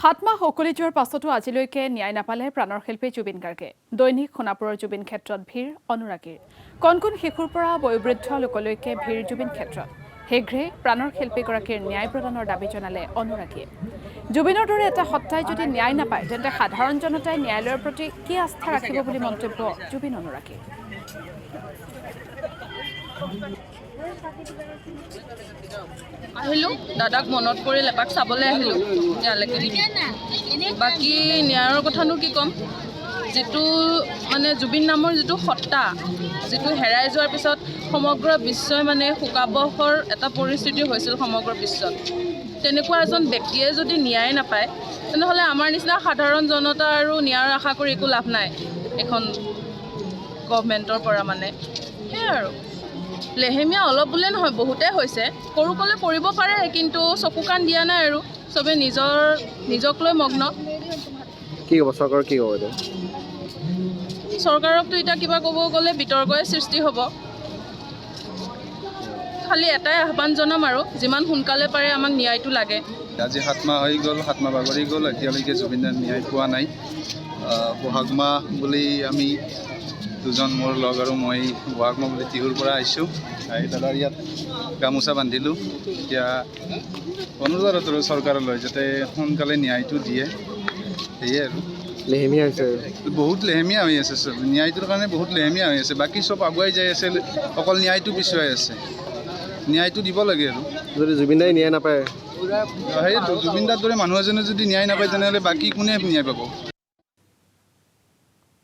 7 মাহ উকলি যোৱাৰ পাছতো আজিলৈকে ন্যায় নাপালে প্ৰাণৰ শিল্পী জুবিন গাৰ্গে। দৈনিক সোণাপুৰৰ জুবিন ক্ষেত্ৰত ভিৰ অনুৰাগীৰ। কণ শিশুৰ পৰা বয়োবৃদ্ধ লোকলৈকে ভিৰ জুবিন ক্ষেত্ৰত। শীঘ্ৰে প্ৰাণৰ শিল্পীগৰাকীৰ ন্যায় প্ৰদানৰ দাবী জনালে অনুৰাগীয়ে। জুবিনৰ দৰে এটা সত্তাই যদি ন্যায় নাপায় তেন্তে সাধাৰণ জনতাই ন্যায়ালয়ৰ প্ৰতি কি আস্থা ৰাখিব বুলি মন্তব্য জুবিন অনুৰাগীৰ। আহিলোঁ দাদাক মনত পৰিল এপাক চাবলৈ আহিলোঁ ইয়ালৈকে। বাকী ন্যায়ৰ কথানো কি ক'ম, যিটো মানে জুবিন নামৰ যিটো সত্তা, যিটো হেৰাই যোৱাৰ পিছত সমগ্ৰ বিশ্বই মানে শোকাবহৰ এটা পৰিস্থিতি হৈছিল সমগ্ৰ বিশ্বত। তেনেকুৱা এজন ব্যক্তিয়ে যদি ন্যায় নাপায় তেনেহ'লে আমাৰ নিচিনা সাধাৰণ জনতা আৰু ন্যায়ৰ আশা কৰি একো লাভ নাই এখন গভমেণ্টৰ পৰা। মানে সেয়াই আৰু লেহেমীয়া অলপ বুলিয়ে নহয়, বহুতেই হৈছে। সৰু ক'লে কৰিব পাৰে, কিন্তু চকু কাণ দিয়া নাই আৰু চবে নিজক লৈ মগ্ন। কি হ'ব চৰকাৰক, কি হ'ব এতিয়া? চৰকাৰকতো এতিয়া কিবা ক'ব গ'লে বিতৰ্কই সৃষ্টি হ'ব। খালি এটাই আহ্বান জনাম আৰু যিমান সোনকালে পাৰে আমাক ন্যায়টো লাগে। আজি 7 মাহ হৈ গ'ল, 7 মাহ বাগৰি গ'ল, এতিয়ালৈকে জুবিনে ন্যায় পোৱা নাই। বহাগ মাহ বুলি আমি দুজন মোৰ লগ আৰু মই বহাগ মাহ বুলি টিহুৰ পৰা আহিছোঁ। আহি দাদাৰ ইয়াত গামোচা বান্ধিলোঁ। এতিয়া অনুৰোধ আৰু চৰকাৰলৈ যাতে সোনকালে ন্যায়টো দিয়ে, সেয়ে আৰু লেহেমীয়া হৈছে, বহুত লেহেমীয়া হৈ আছে। ন্যায়টোৰ কাৰণে বহুত লেহেমীয়া হৈ আছে। বাকী চব আগুৱাই যাই আছে, অকল ন্যায়টো পিছুৱাই আছে। ন্যায়টো দিব লাগে আৰু যদি জুবিন দাই ন্যায় নাপায়, সেইটো জুবিন দাৰ দৰে মানুহ এজনে যদি ন্যায় নাপায় তেনেহ'লে বাকী কোনে ন্যায় পাব?